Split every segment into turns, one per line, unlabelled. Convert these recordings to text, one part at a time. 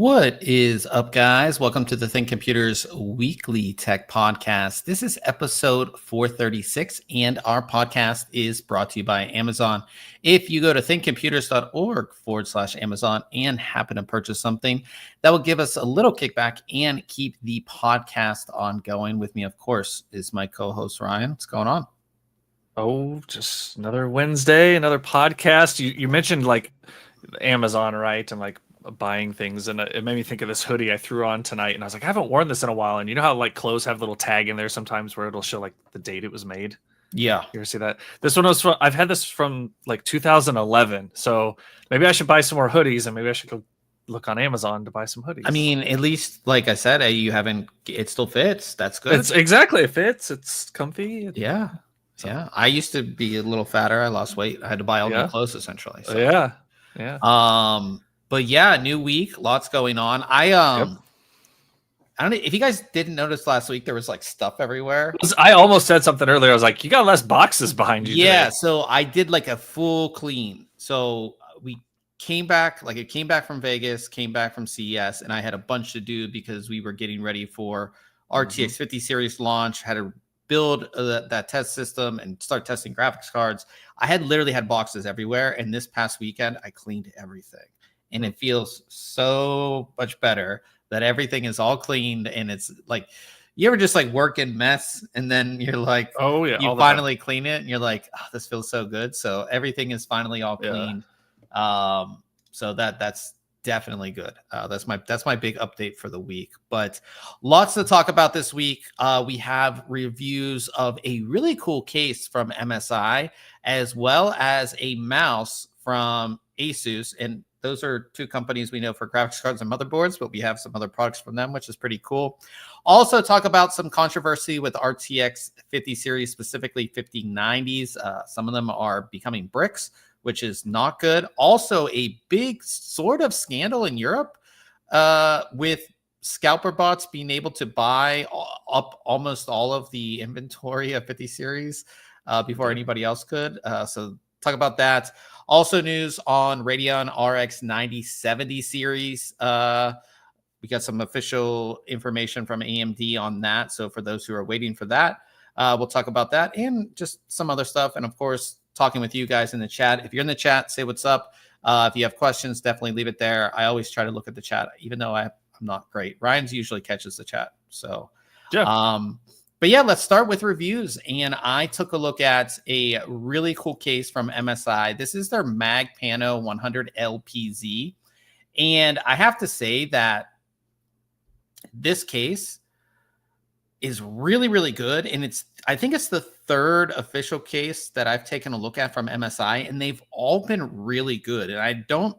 What is up, guys? Welcome to the ThinkComputers Weekly Tech Podcast. This is episode 436, and our podcast is brought to you by Amazon. If you go to thinkcomputers.org/Amazon and happen to purchase something, that will give us a little kickback and keep the podcast ongoing. With me, of course, is my co-host, Ryan. What's going on?
Oh, just another Wednesday, another podcast. You mentioned like Amazon, right? And like buying things, and it made me think of this hoodie I threw on tonight, and I was like, I haven't worn this in a while. And you know how like clothes have a little tag in there sometimes where it'll show like the date it was made?
Yeah.
You ever see that? This one was from, I've had this from like 2011. So maybe I should buy some more hoodies, and maybe I should go look on Amazon to buy some hoodies.
I mean, at least, like I said, it still fits. That's good.
It fits. It's comfy.
Yeah. Yeah. I used to be a little fatter. I lost weight. I had to buy all new clothes essentially. So.
Yeah.
But yeah, new week, lots going on. I don't know if you guys didn't notice last week, there was like stuff everywhere.
I almost said something earlier. I was like, you got less boxes behind you.
Yeah,
today.
so I did like a full clean. So we came back, it came back from Vegas, came back from CES, and I had a bunch to do because we were getting ready for RTX 50 series launch, had to build that test system and start testing graphics cards. I had literally had boxes everywhere, and this past weekend I cleaned everything. And it feels so much better that everything is all cleaned. And it's like, you ever just like work in mess and then you're like,
oh yeah,
you finally clean it and you're like, oh, this feels so good. So everything is finally all cleaned. So that's definitely good. That's my big update for the week. But lots to talk about this week. We have reviews of a really cool case from MSI, as well as a mouse from ASUS. And those are two companies we know for graphics cards and motherboards, but we have some other products from them, which is pretty cool. Also talk about some controversy with RTX 50 series, specifically 5090's. Some of them are becoming bricks, which is not good. Also a big sort of scandal in Europe with scalper bots being able to buy up almost all of the inventory of 50 series before anybody else could. So talk about that. Also news on Radeon RX 9070 series. We got some official information from AMD on that. So for those who are waiting for that, we'll talk about that and just some other stuff. And of course, talking with you guys in the chat. If you're in the chat, say what's up. If you have questions, definitely leave it there. I always try to look at the chat, even though I'm not great. Ryan's usually catches the chat. So yeah. But yeah, let's start with reviews. And I took a look at a really cool case from MSI. This is their MAG Pano 100 LPZ. And I have to say that this case is really, really good. And I think it's the third official case that I've taken a look at from MSI, and they've all been really good. And I don't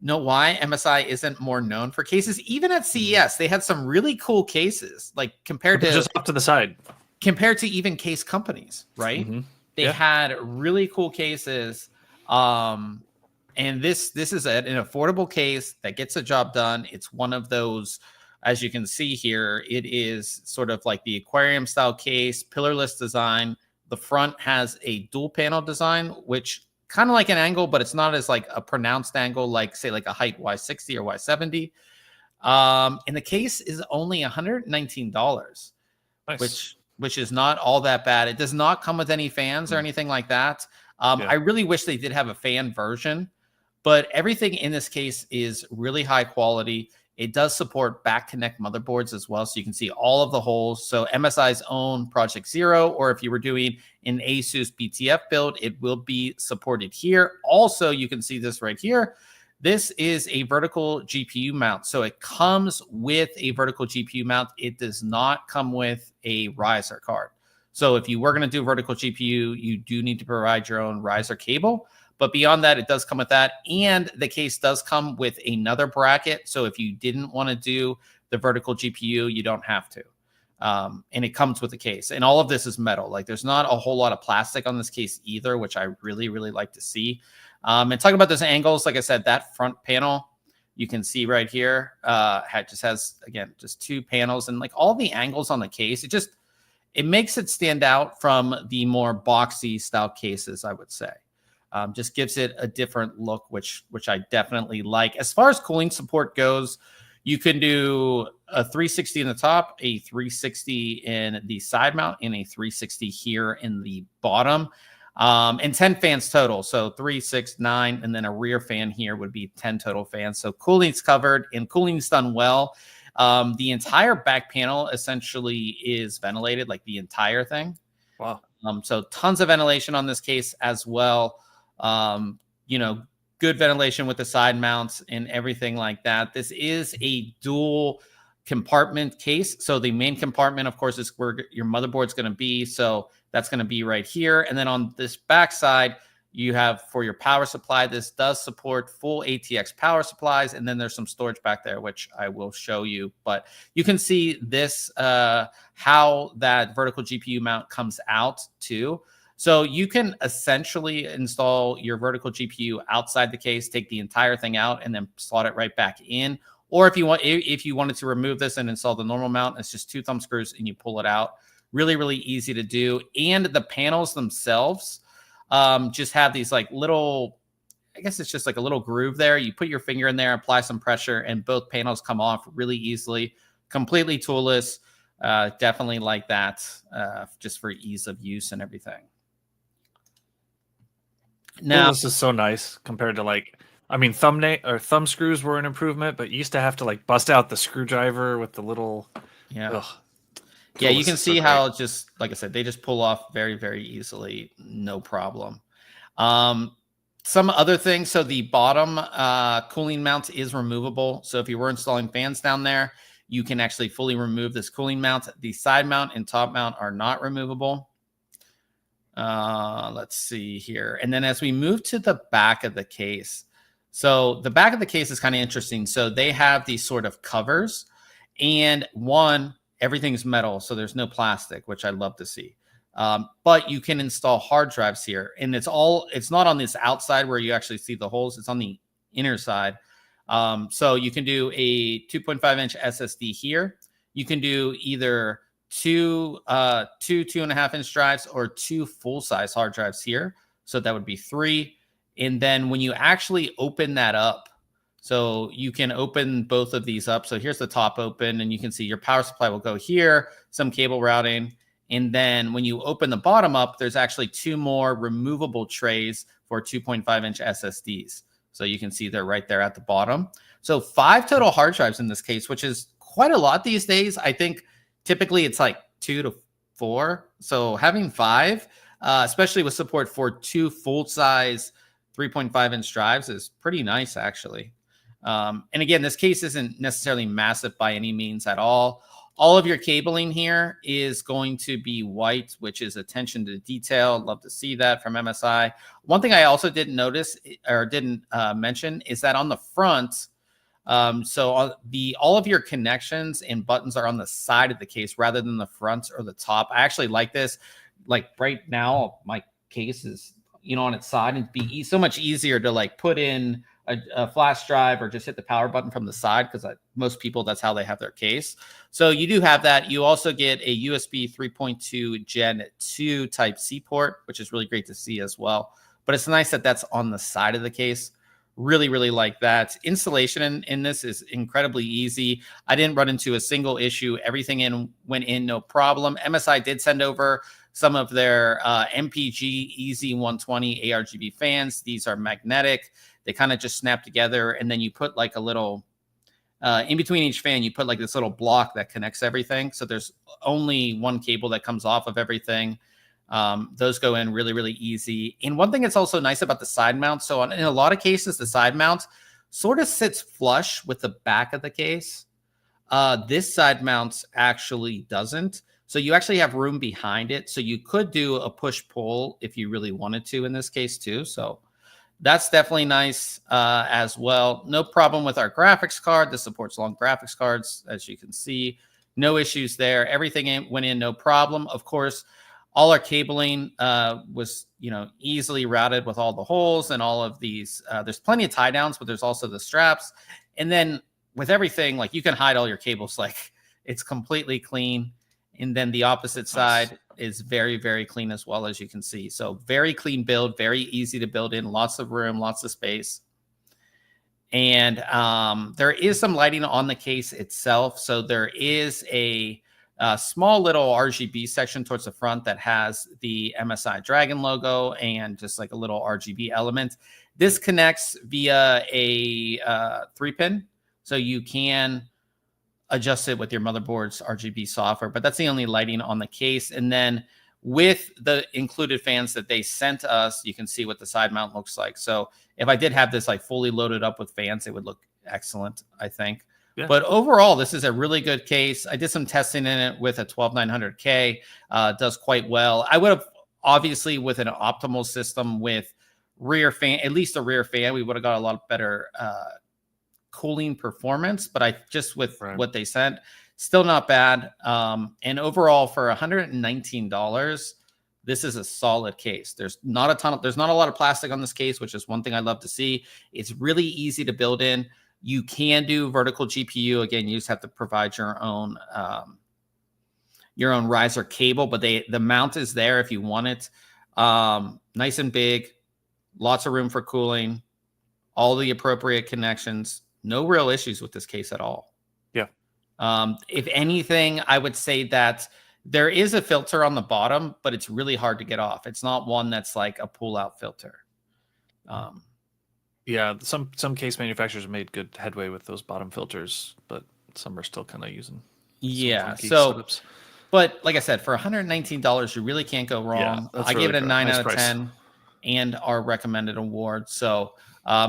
know why MSI isn't more known for cases. Even at CES, they had some really cool cases, like compared to
just off to the side,
compared to even case companies, right? They had really cool cases. And this is an affordable case that gets the job done. It's one of those, as you can see here, it is sort of like the aquarium style case, pillarless design. The front has a dual panel design, which kind of like an angle, but it's not as like a pronounced angle, like say like a height Y60 or Y70. And the case is only $119, nice. which is not all that bad. It does not come with any fans or anything like that. I really wish they did have a fan version, but everything in this case is really high quality. It does support back connect motherboards as well, so you can see all of the holes. So MSI's own Project Zero, or if you were doing an ASUS BTF build, it will be supported here. Also, you can see this right here. This is a vertical GPU mount. So it comes with a vertical GPU mount. It does not come with a riser card. So if you were going to do vertical GPU, you do need to provide your own riser cable. But beyond that, it does come with that. And the case does come with another bracket. So if you didn't want to do the vertical GPU, you don't have to. And it comes with the case. And all of this is metal. Like there's not a whole lot of plastic on this case either, which I really, really like to see. And talking about those angles, like I said, that front panel, you can see right here, just has, again, just two panels. And like all the angles on the case, it makes it stand out from the more boxy style cases, I would say. Just gives it a different look, which I definitely like. As far as cooling support goes, you can do a 360 in the top, a 360 in the side mount, and a 360 here in the bottom. And 10 fans total. So 3, 6, 9, and then a rear fan here would be 10 total fans. So cooling's covered, and cooling's done well. The entire back panel essentially is ventilated, like the entire thing.
Wow.
So tons of ventilation on this case as well. Good ventilation with the side mounts and everything like that. This is a dual compartment case. So the main compartment, of course, is where your motherboard's going to be. So that's going to be right here. And then on this back side, you have for your power supply. This does support full ATX power supplies. And then there's some storage back there, which I will show you. But you can see this, how that vertical GPU mount comes out too. So you can essentially install your vertical GPU outside the case, take the entire thing out, and then slot it right back in. Or if you wanted to remove this and install the normal mount, it's just 2 thumb screws and you pull it out. Really, really easy to do. And the panels themselves just have these like little, I guess it's just like a little groove there. You put your finger in there, apply some pressure, and both panels come off really easily, completely toolless. Definitely like that, just for ease of use and everything. Now,
this is so nice compared to thumb screws were an improvement, but you used to have to like bust out the screwdriver with the little.
Yeah, you can see how just like I said, they just pull off very, very easily, no problem. Some other things. So the bottom cooling mount is removable. So if you were installing fans down there, you can actually fully remove this cooling mount. The side mount and top mount are not removable. Let's see here. And then as we move to the back of the case, so the back of the case is kind of interesting. So they have these sort of covers, and everything's metal, so there's no plastic, which I love to see. But you can install hard drives here, and it's not on this outside where you actually see the holes. It's on the inner side. So you can do a 2.5-inch SSD here. You can do either two 2.5-inch drives or 2 full-size hard drives here. So that would be 3. And then when you actually open that up, so you can open both of these up. So here's the top open, and you can see your power supply will go here, some cable routing. And then when you open the bottom up, there's actually 2 more removable trays for 2.5-inch SSDs. So you can see they're right there at the bottom. So 5 total hard drives in this case, which is quite a lot these days. I think typically it's like 2 to 4. So having 5, especially with support for 2 full-size 3.5-inch drives, is pretty nice, actually. And again, this case isn't necessarily massive by any means at all. All of your cabling here is going to be white, which is attention to detail. Love to see that from MSI. One thing I also didn't notice or didn't mention is that on the front, so all of your connections and buttons are on the side of the case rather than the front or the top. I actually like this. Like right now, my case is on its side, and it'd be so much easier to like put in a flash drive or just hit the power button from the side, because most people, that's how they have their case. So you do have that. You also get a USB 3.2 Gen 2 Type C port, which is really great to see as well. But it's nice that that's on the side of the case. Really, really like that. Installation in this is incredibly easy. I didn't run into a single issue. Everything went in no problem. MSI did send over some of their MPG EZ120 ARGB fans. These are magnetic. They kind of just snap together, and then you put like a little in between each fan, you put like this little block that connects everything. So there's only one cable that comes off of everything. Those go in really, really easy. And one thing that's also nice about the side mount, so in a lot of cases, the side mount sort of sits flush with the back of the case. This side mount actually doesn't. So you actually have room behind it. So you could do a push-pull if you really wanted to in this case too. So that's definitely nice as well. No problem with our graphics card. This supports long graphics cards, as you can see. No issues there. Everything went in no problem. Of course, all our cabling was, easily routed with all the holes and all of these. There's plenty of tie downs, but there's also the straps. And then with everything, like you can hide all your cables, like it's completely clean. And then the opposite side, is very, very clean as well, as you can see. So very clean build, very easy to build in, lots of room, lots of space. And there is some lighting on the case itself. So there is a small little RGB section towards the front that has the MSI Dragon logo and just like a little RGB element. This connects via a 3-pin. So you can adjust it with your motherboard's RGB software, but that's the only lighting on the case. And then with the included fans that they sent us, you can see what the side mount looks like. So if I did have this like fully loaded up with fans, it would look excellent, I think. Yeah. But overall, this is a really good case. I did some testing in it with a 12900K. Does quite well. I would have, obviously, with an optimal system with rear fan, at least a rear fan, we would have got a lot better cooling performance. But I just with what they sent, still not bad. And overall, for $119, this is a solid case. There's not a lot of plastic on this case, which is one thing I love to see. It's really easy to build in. You can do vertical GPU. Again, you just have to provide your own riser cable, but the mount is there if you want it. Nice and big, lots of room for cooling, all the appropriate connections. No real issues with this case at all.
Yeah.
If anything, I would say that there is a filter on the bottom, but it's really hard to get off. It's not one that's like a pull-out filter.
Yeah, some case manufacturers have made good headway with those bottom filters, but some are still kind of using.
Yeah. So, setups. But like I said, for $119, you really can't go wrong. I gave it a 9 out of 10 and our recommended award. So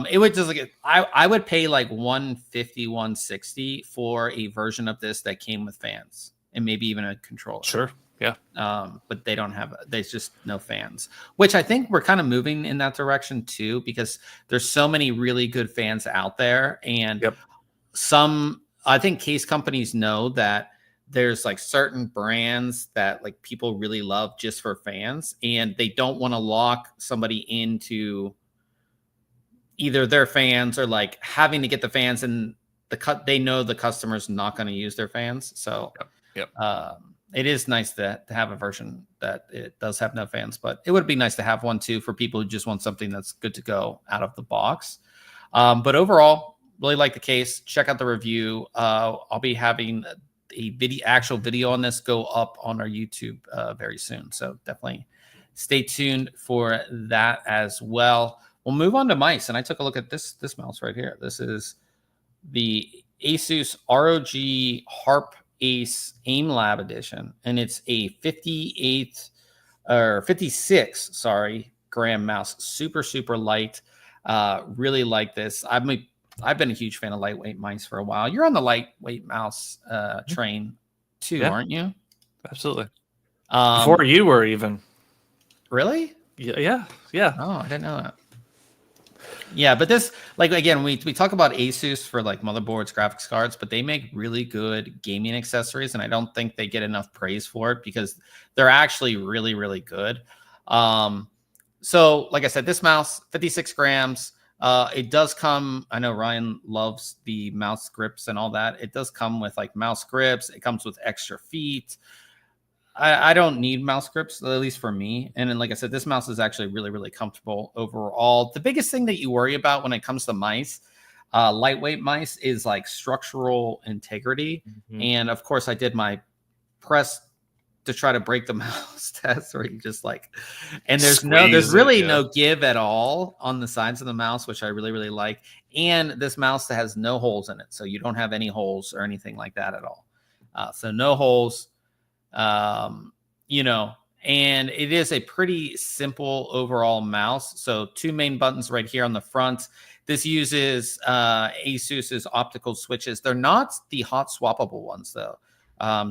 it would just like I would pay like $150, $160 for a version of this that came with fans and maybe even a controller.
Sure. Yeah.
But there's just no fans, which I think we're kind of moving in that direction too, because there's so many really good fans out there. And I think case companies know that there's like certain brands that like people really love just for fans, and they don't want to lock somebody into either their fans or like having to get the fans, and they know the customer's not going to use their fans. So, it is nice to have a version that it does have no fans, but it would be nice to have one too for people who just want something that's good to go out of the box. But overall, really like the case. Check out the review. I'll be having a actual video on this go up on our YouTube very soon. So definitely stay tuned for that as well. We'll move on to mice. And I took a look at this mouse right here. This is the ASUS ROG Harpe Ace Aim Lab edition, and it's a 56 gram mouse. Super light. Really like this. I've been a huge fan of lightweight mice for a while. You're on the lightweight mouse train too, aren't you?
Absolutely. Before you were even.
Really?
Yeah.
Oh, I didn't know that. Yeah, but this, like, again, we talk about ASUS for like motherboards, graphics cards, but they make really good gaming accessories, and I don't think they get enough praise for it because they're actually really, really good. So like I said, this mouse, 56 grams. It does come, I know Ryan loves the mouse grips and all that. It does come with like mouse grips. It comes with extra feet. I don't need mouse grips, at least for me. And then, like I said, this mouse is actually really, really comfortable overall. The biggest thing that you worry about when it comes to mice, lightweight mice, is like structural integrity. Mm-hmm. And of course, I did my press to try to break the mouse test where you just like, and there's really no give at all on the sides of the mouse, which I really, really like. And this mouse has no holes in it. So you don't have any holes or anything like that at all. So no holes. And it is a pretty simple overall mouse. So 2 main buttons right here on the front. This uses ASUS's optical switches. They're not the hot swappable ones though.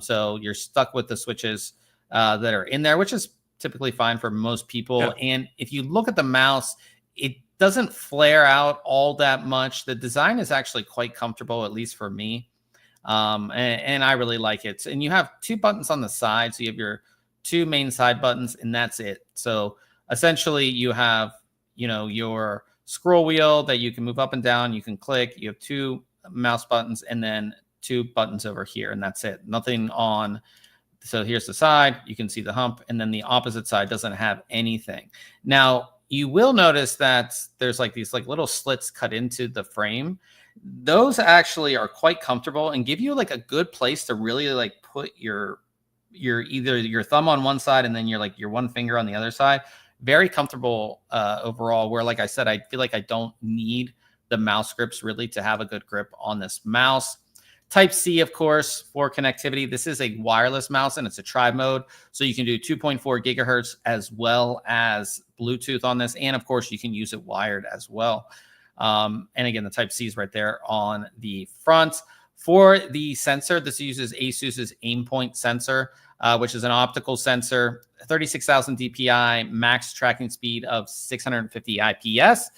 So you're stuck with the switches that are in there, which is typically fine for most people. Yeah. And if you look at the mouse, it doesn't flare out all that much. The design is actually quite comfortable, at least for me. And I really like it. And you have 2 buttons on the side. So you have your 2 main side buttons, and that's it. So essentially you have, your scroll wheel that you can move up and down. You can click. You have 2 mouse buttons and then 2 buttons over here, and that's it. Nothing on So here's the side, you can see the hump, and then the opposite side doesn't have anything. Now, you will notice that there's like these like little slits cut into the frame. Those actually are quite comfortable and give you like a good place to really like put your either your thumb on one side and then your one finger on the other side. Very comfortable overall, where like I said, I feel like I don't need the mouse grips really to have a good grip on this mouse. Type C, of course, for connectivity. This is a wireless mouse and it's a tri-mode. So you can do 2.4 gigahertz as well as Bluetooth on this. And of course, you can use it wired as well. And again, the Type C is right there on the front. For the sensor, this uses ASUS's Aimpoint sensor, which is an optical sensor, 36,000 DPI, max tracking speed of 650 IPS.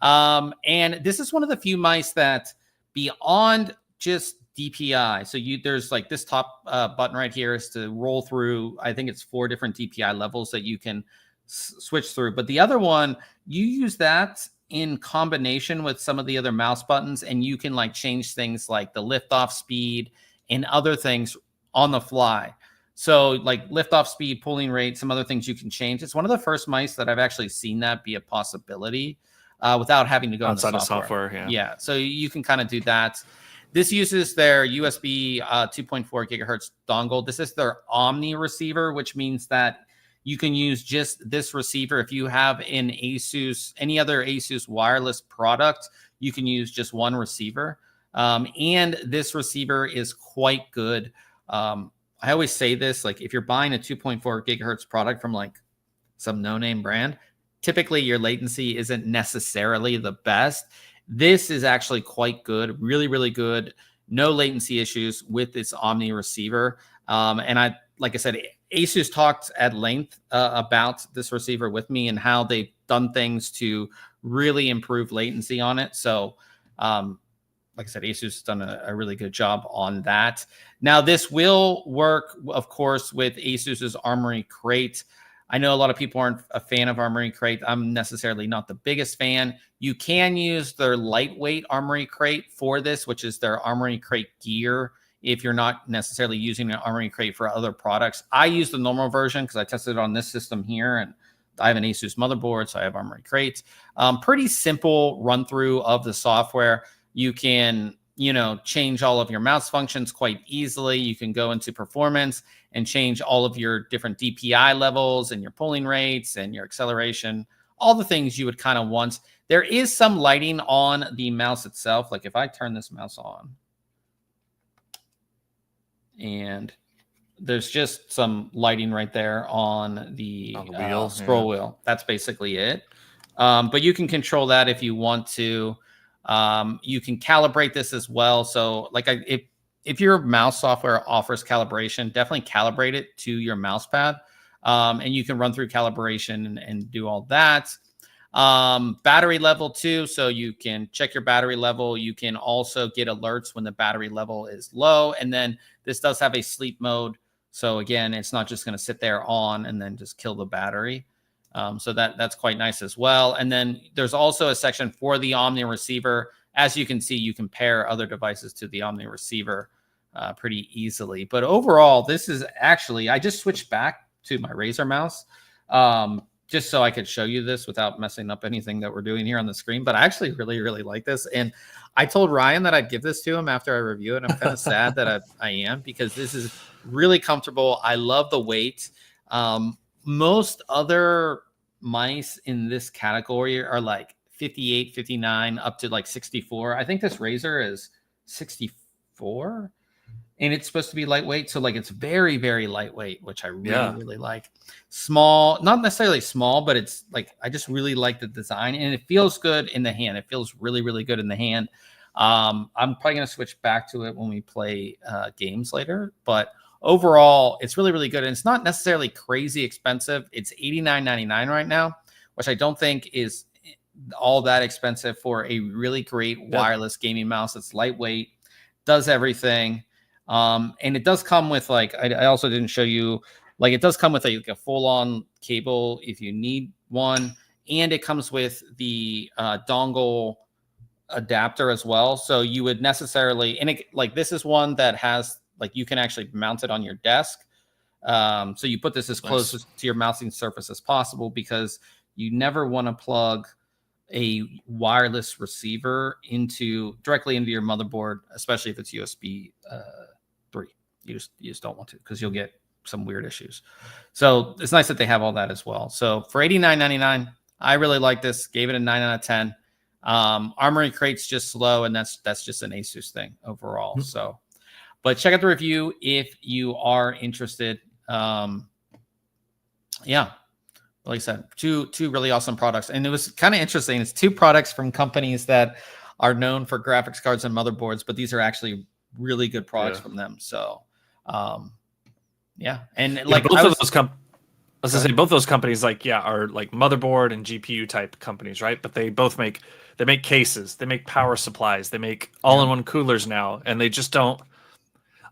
And this is one of the few mice that beyond just DPI. So there's like this top button right here is to roll through. I think it's 4 different DPI levels that you can switch through. But the other one, you use that in combination with some of the other mouse buttons, and you can like change things like the liftoff speed and other things on the fly. So like liftoff speed, pulling rate, some other things you can change. It's one of the first mice that I've actually seen that be a possibility without having to go
outside
into
of software.
Yeah. So you can kind of do that. This uses their USB 2.4 gigahertz dongle. This is their Omni receiver, which means that you can use just this receiver. If you have an ASUS, any other ASUS wireless product, you can use just one receiver. And this receiver is quite good. I always say this, like if you're buying a 2.4 gigahertz product from like some no-name brand, typically your latency isn't necessarily the best. This is actually quite good, really, really good. No latency issues with this Omni receiver. And like I said, ASUS talked at length about this receiver with me and how they've done things to really improve latency on it. So, like I said, ASUS has done a really good job on that. Now, this will work, of course, with ASUS's Armory Crate. I know a lot of people aren't a fan of Armory Crate. I'm necessarily not the biggest fan. You can use their lightweight Armory Crate for this, which is their Armory Crate Gear, if you're not necessarily using an Armory Crate for other products. I use the normal version because I tested it on this system here, and I have an ASUS motherboard, so I have Armory Crate. Pretty simple run through of the software. You can, change all of your mouse functions quite easily. You can go into performance and change all of your different DPI levels and your pulling rates and your acceleration, all the things you would kind of want. There is some lighting on the mouse itself. Like if I turn this mouse on, and there's just some lighting right there on the wheel, scroll wheel. That's basically it. But you can control that if you want to. You can calibrate this as well. So like if your mouse software offers calibration, definitely calibrate it to your mouse pad. And you can run through calibration and do all that. Battery level too. So you can check your battery level. You can also get alerts when the battery level is low. And then this does have a sleep mode. So again, it's not just going to sit there on and then just kill the battery. So that's quite nice as well. And then there's also a section for the Omni receiver. As you can see, you can pair other devices to the Omni receiver pretty easily. But overall, this is actually, I just switched back to my Razer mouse just so I could show you this without messing up anything that we're doing here on the screen. But I actually really, really like this. And I told Ryan that I'd give this to him after I review it. I'm kind of sad that I am, because this is really comfortable. I love the weight. Most other mice in this category are like 58, 59, up to like 64. I think this Razer is 64, and it's supposed to be lightweight. So like it's very, very lightweight, which I really, really like. Small, not necessarily small, but it's like, I just really like the design, and it feels good in the hand. It feels really, really good in the hand. I'm probably going to switch back to it when we play games later, but overall, it's really, really good. And it's not necessarily crazy expensive. It's $89.99 right now, which I don't think is all that expensive for a really great wireless gaming mouse. It's lightweight, does everything. And it does come with, like, I also didn't show you, like, it does come with a full-on cable if you need one. And it comes with the dongle adapter as well. So you would necessarily, and it, like, this is one that has, like, you can actually mount it on your desk. So you put this as close to your mounting surface as possible, because you never want to plug a wireless receiver directly into your motherboard, especially if it's USB 3. You just don't want to, because you'll get some weird issues. So it's nice that they have all that as well. So for $89.99, I really like this. Gave it a 9 out of 10. Armory Crate's just slow, and that's just an ASUS thing overall. So, but check out the review if you are interested. Yeah, like I said, two really awesome products, and it was kind of interesting. It's 2 products from companies that are known for graphics cards and motherboards, but these are actually really good products from them. So, yeah, and like
both of those both those companies are like motherboard and GPU type companies, right? But they both make cases, they make power supplies, they make all-in-one coolers now, and they just don't.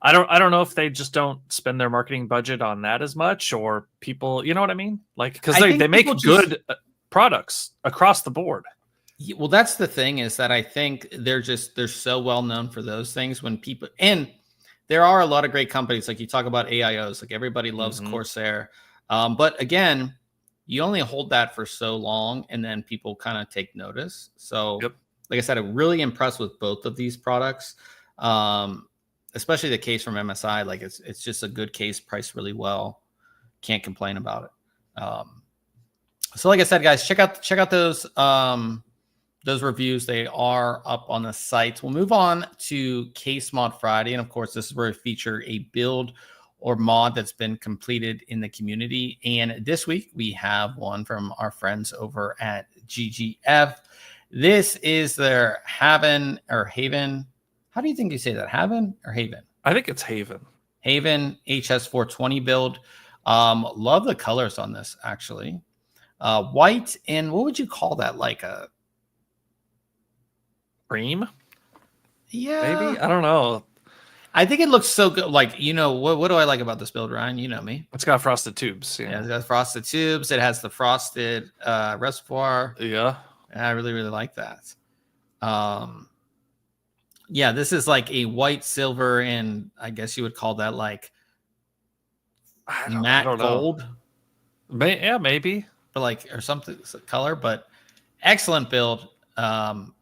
I don't know if they just don't spend their marketing budget on that as much, or people, you know what I mean? Like, because they make good products across the board.
Well, that's the thing, is that I think they're so well known for those things. When people, and there are a lot of great companies, like you talk about AIOs, like everybody loves Corsair. But again, you only hold that for so long, and then people kind of take notice. So, like I said, I'm really impressed with both of these products. Especially the case from MSI. Like it's just a good case, priced really well. Can't complain about it. So like I said, guys, check out those reviews. They are up on the site. We'll move on to Case Mod Friday. And of course, this is where we feature a build or mod that's been completed in the community. And this week we have one from our friends over at GGF. This is their Haven. How do you think you say that? Haven or Haven?
I think it's Haven.
Haven HS420 build. Love the colors on this, actually. White, and what would you call that? Like a
cream?
Yeah.
Maybe? I don't know.
I think it looks so good. Like, what do I like about this build, Ryan? You know me.
It's got frosted tubes.
Yeah, it's got frosted tubes. It has the frosted reservoir.
Yeah.
I really, really like that. Yeah, this is like a white, silver, and I guess you would call that like matte gold.
Yeah, maybe.
But or something color, but excellent build from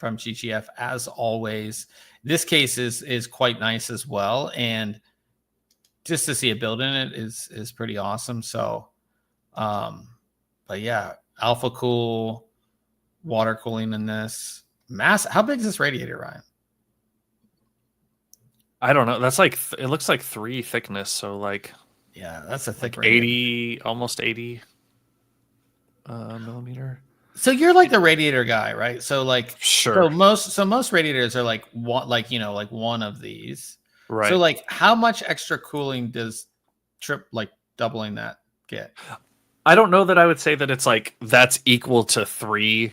GGF as always. This case is quite nice as well, and just to see a build in it is pretty awesome. So, but yeah, alpha cool, water cooling in this. How big is this radiator, Ryan?
I don't know. That's like it looks like 3 thickness. So
yeah, that's a thick
80, almost 80 millimeter.
So you're like the radiator guy, right? So
sure.
So most radiators are like one of these,
right?
So how much extra cooling does doubling that get?
I don't know that I would say that it's that's equal to 3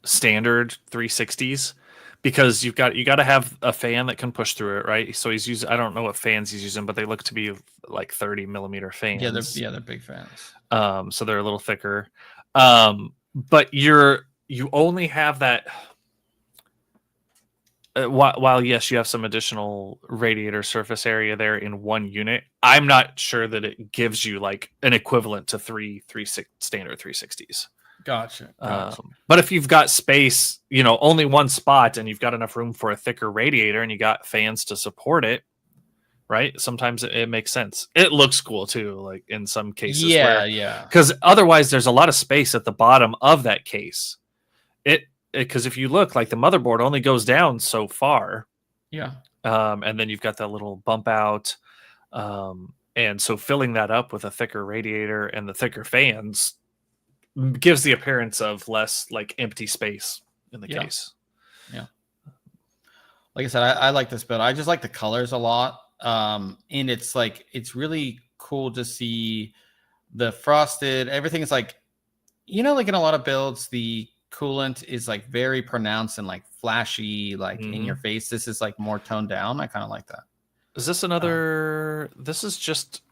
standard 360s, because you got to have a fan that can push through it, right? So he's using, I don't know what fans he's using, but they look to be like 30 millimeter fans.
Yeah, they're big fans.
So they're a little thicker. But you only have that. While yes, you have some additional radiator surface area there in one unit, I'm not sure that it gives you an equivalent to 3 standard 360s.
Gotcha.
But if you've got space, only one spot, and you've got enough room for a thicker radiator, and you got fans to support it, right? Sometimes it makes sense. It looks cool too, in some cases.
Yeah.
Because otherwise, there's a lot of space at the bottom of that case. Because if you look, the motherboard only goes down so far.
Yeah.
And then you've got that little bump out. And so filling that up with a thicker radiator and the thicker fans gives the appearance of less empty space in the case.
Yeah. Like I said, I like this build. I just like the colors a lot. And it's really cool to see the frosted, everything is in a lot of builds, the coolant is very pronounced and flashy, in your face. This is more toned down. I kind of like that.
Is this another, this is just,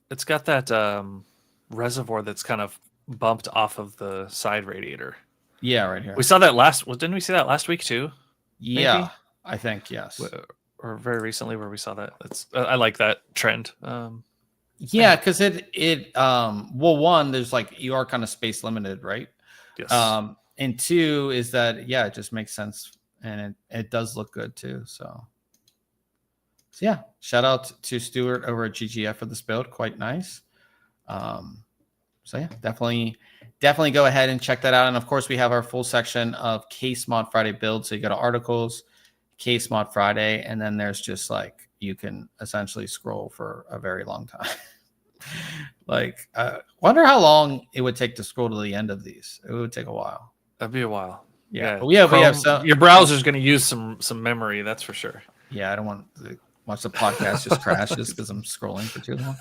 it's got that, reservoir that's kind of bumped off of the side radiator.
Yeah, right here.
We saw that didn't we see that last week too?
Yeah,
maybe?
I think yes.
or very recently where we saw that. That's I like that trend.
Yeah, because well, one, there's like you are kind of space limited, right?
Yes.
And two is that it just makes sense, and it does look good too. So yeah, shout out to Stuart over at GGF for this build, quite nice. So yeah, definitely go ahead and check that out. And of course, we have our full section of Case Mod Friday build. So you go to articles, Case Mod Friday, and then there's just like you can essentially scroll for a very long time. Like, wonder how long it would take to scroll to the end of these. It would take a while.
That'd be a while.
Yeah. But we have some.
Your browser's going to use some memory, that's for sure.
Yeah, I don't want to watch the podcast just crashes because I'm scrolling for too long.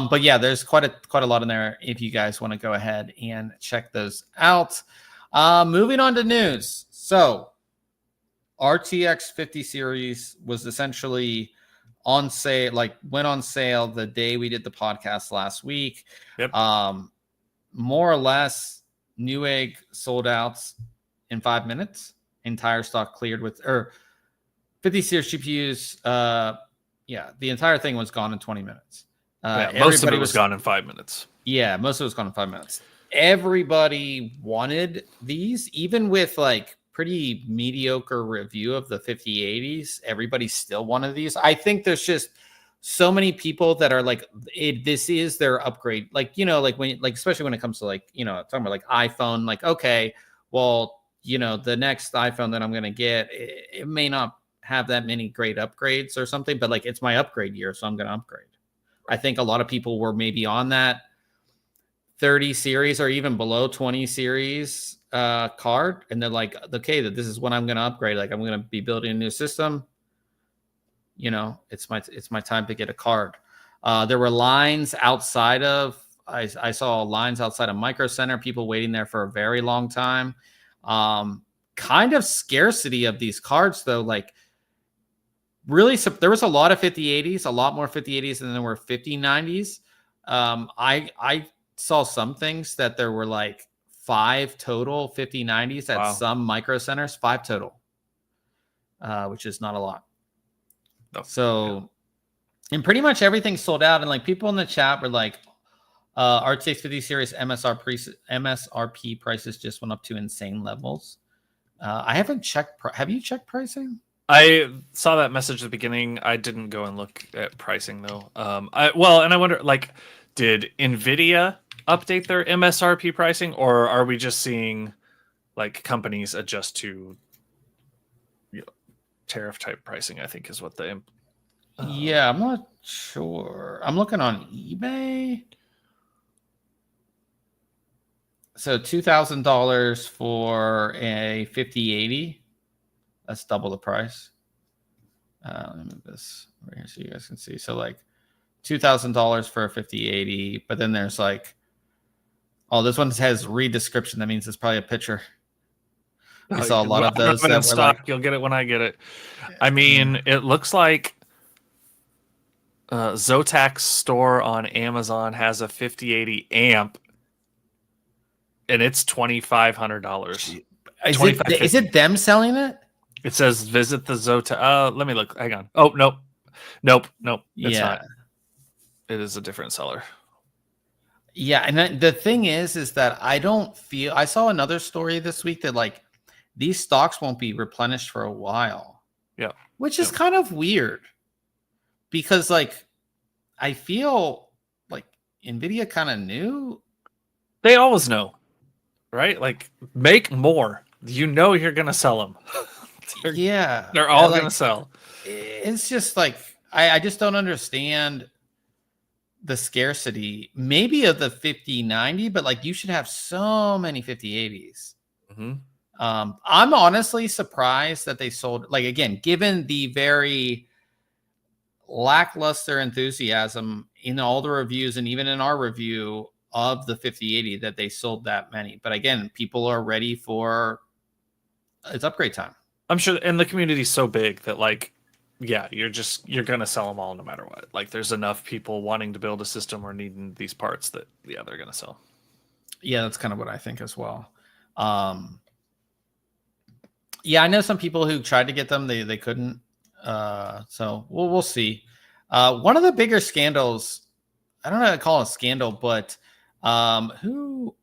But yeah, there's quite a lot in there if you guys want to go ahead and check those out. Moving on to news. So RTX 50 series was essentially on sale, went on sale the day we did the podcast last week.
Yep.
More or less, Newegg sold out in 5 minutes. Entire stock cleared with 50 series GPUs. The entire thing was gone in 20 minutes.
Most of it was gone in 5 minutes.
Yeah, most of it was gone in 5 minutes. Everybody wanted these, even with like pretty mediocre review of the 5080s. Everybody still wanted these. I think there's just so many people that are like, this is their upgrade. Like, especially when it comes to talking about like iPhone, like, okay, well, the next iPhone that I'm going to get, it may not have that many great upgrades or something, but like it's my upgrade year, so I'm going to upgrade. I think a lot of people were maybe on that 30 series or even below 20 series card, and they're like, okay, this is when I'm going to upgrade. Like I'm going to be building a new system. It's my time to get a card. There were lines outside of. I saw lines outside of Micro Center. People waiting there for a very long time. Kind of scarcity of these cards though. Like really, there was a lot of 5080s, a lot more 5080s than there were 5090s. I saw some things that there were like 5 total 5090s at some Micro Centers, 5 total, which is not a lot. No. So, and pretty much everything sold out. And like people in the chat were like, RTX 50 series MSRP prices just went up to insane levels. I haven't checked. Have you checked pricing?
I saw that message at the beginning. I didn't go and look at pricing though. And I wonder, like, did NVIDIA update their MSRP pricing, or are we just seeing like companies adjust to tariff type pricing? I think is what the.
Yeah, I'm not sure. I'm looking on eBay. So $2,000 for a 5080. That's double the price. Let me move this over here so you guys can see. So like $2,000 for a 5080, but then there's like, this one has read description. That means it's probably a picture. I saw a lot of those.
That were like, you'll get it when I get it. I mean, it looks like Zotac's store on Amazon has a 5080 amp, and it's $2,500.
Is it them selling it?
It says visit the Zotac. Let me look. Hang on. Oh, nope. It's not. It is a different seller.
Yeah, and the thing is that I saw another story this week that like these stocks won't be replenished for a while.
Yeah.
Which is kind of weird. Because like I feel like NVIDIA kind of knew.
They always know. Right? Like make more. You're going to sell them. They're all going to sell.
It's just like I just don't understand the scarcity maybe of the 5090, but like you should have so many 5080s.
Mm-hmm.
I'm honestly surprised that they sold, like, again, given the very lackluster enthusiasm in all the reviews and even in our review of the 5080, that they sold that many. But again, people are ready for its upgrade time.
I'm sure, and the community is so big that like, yeah, you're gonna sell them all no matter what. Like, there's enough people wanting to build a system or needing these parts that they're gonna sell.
Yeah, that's kind of what I think as well. Yeah, I know some people who tried to get them, they couldn't. So we'll see. One of the bigger scandals, I don't know how to call it a scandal, but who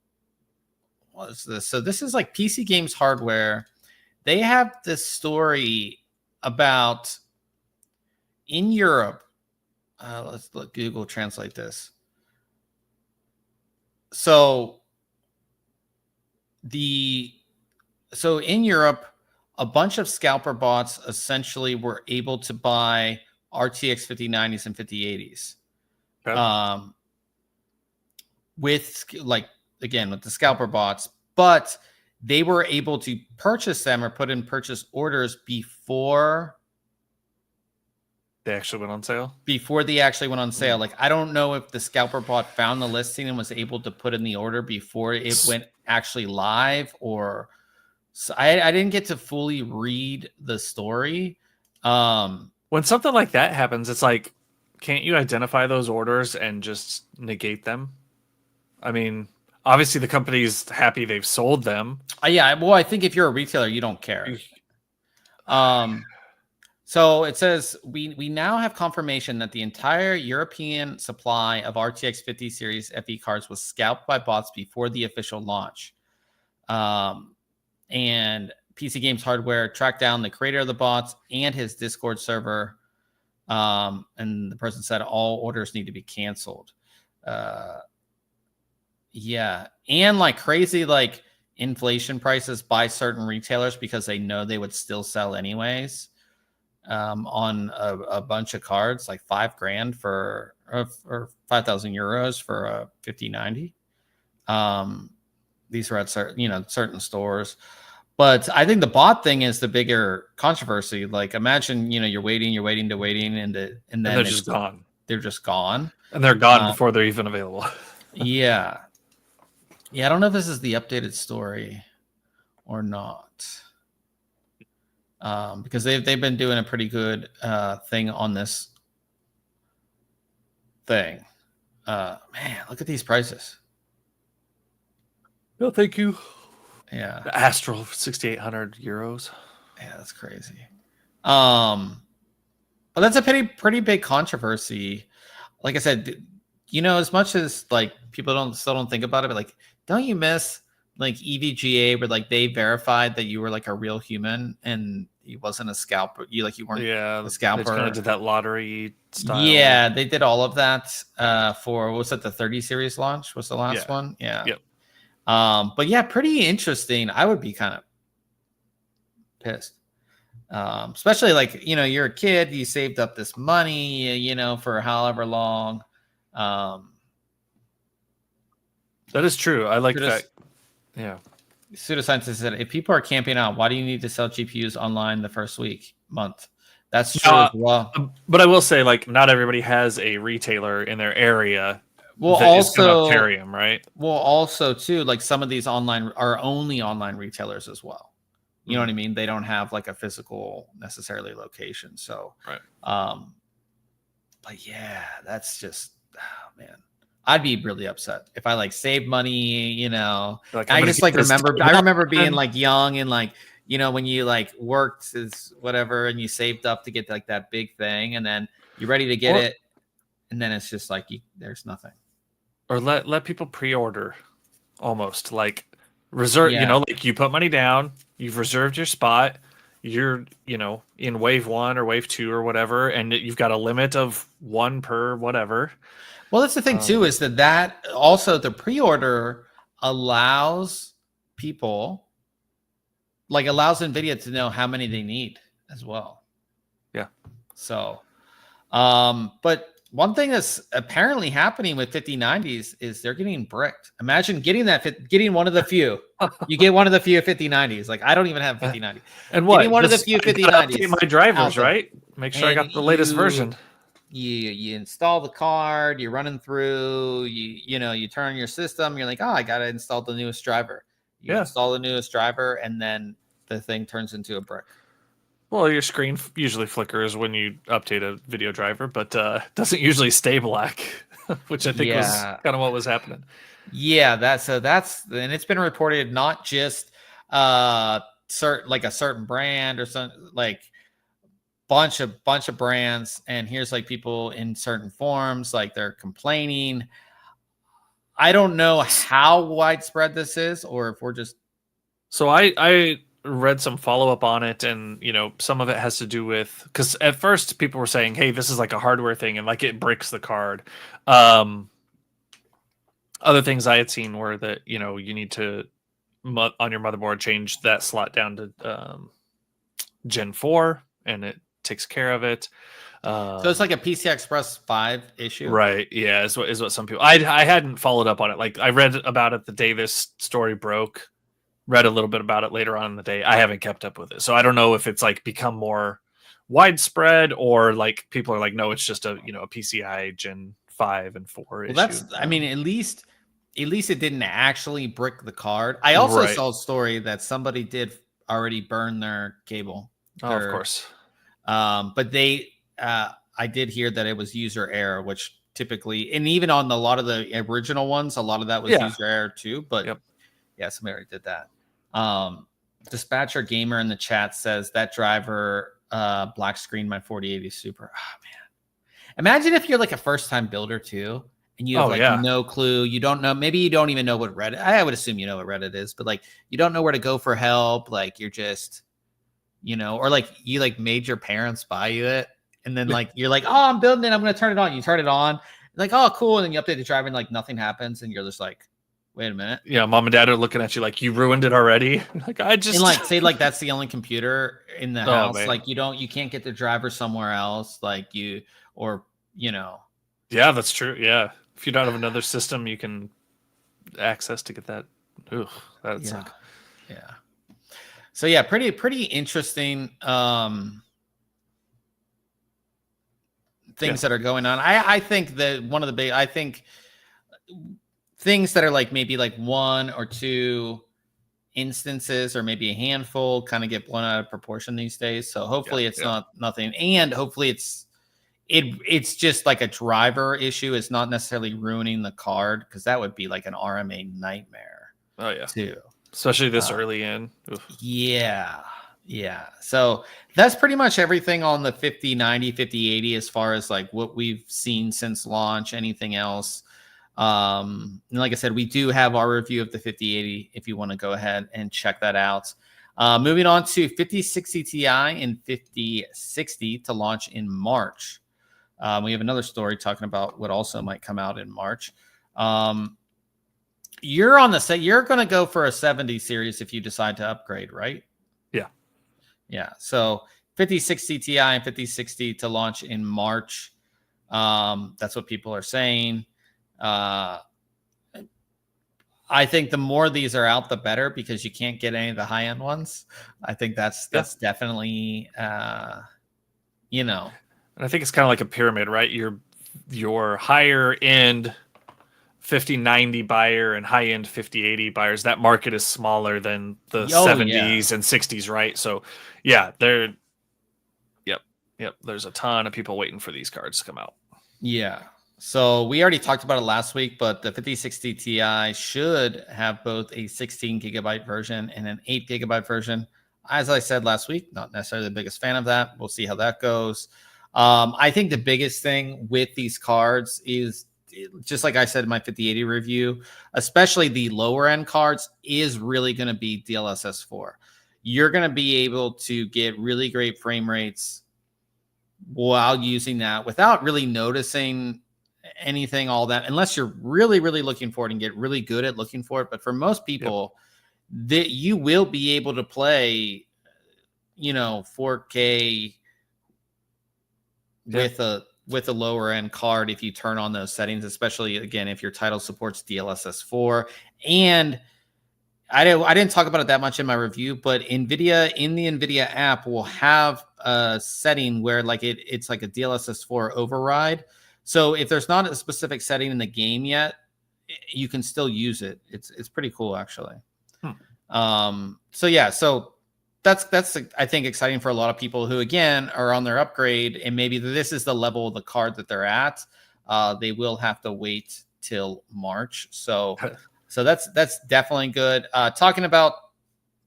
was this? So this is like PC Games Hardware. They have this story about in Europe. Let's look, Google translate this. So in Europe, a bunch of scalper bots essentially were able to buy RTX 5090s and 5080s. Okay. With like, again, with the scalper bots, but they were able to purchase them or put in purchase orders before
they actually went on sale.
Before they actually went on sale. Like, I don't know if the scalper bot found the listing and was able to put in the order before it went actually live, or so I didn't get to fully read the story.
When something like that happens, it's like, can't you identify those orders and just negate them? I mean, obviously the company's happy they've sold them.
Yeah, well, I think if you're a retailer, you don't care. So it says, we now have confirmation that the entire European supply of RTX 50 series FE cards was scalped by bots before the official launch. And PC Games Hardware tracked down the creator of the bots and his Discord server. And the person said all orders need to be canceled. Yeah. And like crazy, like inflation prices by certain retailers because they know they would still sell anyways. On a bunch of cards, like $5,000 for or 5,000 euros for a 5090. These are at certain stores, but I think the bot thing is the bigger controversy. Like, imagine you're waiting, and then
they're just gone.
They're just gone,
and they're gone before they're even available.
Yeah. I don't know if this is the updated story or not. Because they've been doing a pretty good thing on this thing. Man, look at these prices.
No, thank you.
Yeah,
the Astral 6,800 euros.
Yeah, that's crazy. But that's a pretty big controversy. Like I said, as much as like people still don't think about it, but like, don't you miss like EVGA where like they verified that you were like a real human and you wasn't a scalper, you weren't a scalper.
They kind of did that lottery style.
Yeah, they did all of that for, what was it, the 30 series launch was the last one. Yeah.
Yep.
But yeah, pretty interesting. I would be kind of pissed. Especially like, you're a kid, you saved up this money, for however long.
That is true. I like that. Yeah.
Pseudoscientist said, if people are camping out, why do you need to sell GPUs online the first month? That's true as well.
But I will say, like, not everybody has a retailer in their area.
Well, also
carry them, right?
Well, also too, like some of these online are only online retailers as well. You know what I mean? They don't have like a physical necessarily location. So,
right.
But yeah, that's just, man. I'd be really upset if I like saved money, like, I just like I remember being like young and like, when you like worked as whatever and you saved up to get like that big thing and then you're ready to get it. And then it's just like, there's nothing.
Or let people pre-order almost like reserve, like you put money down, you've reserved your spot. You're, in wave 1 or wave 2 or whatever. And you've got a limit of 1 per whatever.
Well, that's the thing too, is that also the pre-order allows people, like allows NVIDIA to know how many they need as well.
Yeah.
So, but one thing that's apparently happening with 5090s is they're getting bricked. Imagine getting one of the few. You get one of the few 5090s. Like, I don't even have 5090.
And what?
Getting one of the few 5090s.
Update my drivers, right? Make sure I got the latest version.
You install the card, you're running through, you turn on your system, you're like, oh, I gotta install the newest driver. You install the newest driver, and then the thing turns into a brick.
Well, your screen usually flickers when you update a video driver, but doesn't usually stay black, which I think was kind of what was happening.
Yeah, and it's been reported not just a certain brand or something, like bunch of brands, and here's like people in certain forums, like they're complaining. I don't know how widespread this is, or if we're just.
So I read some follow up on it, and some of it has to do with, because at first people were saying, hey, this is like a hardware thing and like it bricks the card. Other things I had seen were that you need to on your motherboard change that slot down to Gen 4, and it takes care of it.
So it's like a PCI Express 5 issue,
right? Yeah, is what some people. I hadn't followed up on it. Like I read about it the day this story broke. Read a little bit about it later on in the day. I haven't kept up with it, so I don't know if it's like become more widespread, or like people are like, no, it's just a PCI Gen 5 and 4
well,
issue.
that's. I mean, at least it didn't actually brick the card. I also saw a story that somebody did already burn their cable.
Of course.
But they, I did hear that it was user error, which typically, and even on a lot of the original ones, a lot of that was user error too. But yeah, somebody already did that. Dispatcher Gamer in the chat says that driver black screen my 4080 Super. Oh man, imagine if you're like a first time builder too, and you have no clue. You don't know. Maybe you don't even know what Reddit. I would assume you know what Reddit is, but like you don't know where to go for help. Like you're just, or like you like made your parents buy you it, and then like you're like, oh, I'm building it. I'm gonna turn it on. You turn it on, like, oh, cool, and then you update the driver, and like nothing happens, and you're just like, wait a minute.
Yeah, mom and dad are looking at you like you ruined it already. Like I just,
and like say like that's the only computer in the house. Man. Like you can't get the driver somewhere else. Like Yeah,
that's true. Yeah, if you don't have another system, you can access to get that. Ooh, that's
yeah. So yeah, pretty interesting things that are going on. I think that one of the big things that are like maybe like one or two instances or maybe a handful kind of get blown out of proportion these days. So hopefully it's not nothing, and hopefully it's just like a driver issue. It's not necessarily ruining the card, because that would be like an RMA nightmare.
Oh yeah,
too.
Especially this early in. Oof.
Yeah. So that's pretty much everything on the 5090, 5080 as far as like what we've seen since launch. Anything else? And like I said, we do have our review of the 5080 if you want to go ahead and check that out. Moving on to 5060 Ti and 5060 to launch in March. We have another story talking about what also might come out in March. You're on the set. You're going to go for a 70 series if you decide to upgrade, right? Yeah. So 5060 Ti and 5060 to launch in March. That's what people are saying. I think the more these are out, the better, because you can't get any of the high end ones. I think that's definitely,
And I think it's kind of like a pyramid, right? Your higher end 5090 buyer and high end 5080 buyers, that market is smaller than the 70s and 60s, right? So yeah, there's a ton of people waiting for these cards to come out.
Yeah. So we already talked about it last week, but the 5060 Ti should have both a 16 gigabyte version and an 8 gigabyte version. As I said last week, not necessarily the biggest fan of that. We'll see how that goes. I think the biggest thing with these cards is, just like I said in my 5080 review, especially the lower end cards, is really going to be DLSS 4. You're going to be able to get really great frame rates while using that without really noticing anything all that, unless you're really, really looking for it and get really good at looking for it. But for most people, that you will be able to play, 4K with a lower end card if you turn on those settings, especially again if your title supports DLSS 4. And I didn't talk about it that much in my review, but NVIDIA in the NVIDIA app will have a setting where like it's like a DLSS 4 override. So if there's not a specific setting in the game yet, you can still use it. It's pretty cool actually. So that's I think exciting for a lot of people who again are on their upgrade, and maybe this is the level of the card that they're at. They will have to wait till March. So that's definitely good. Talking about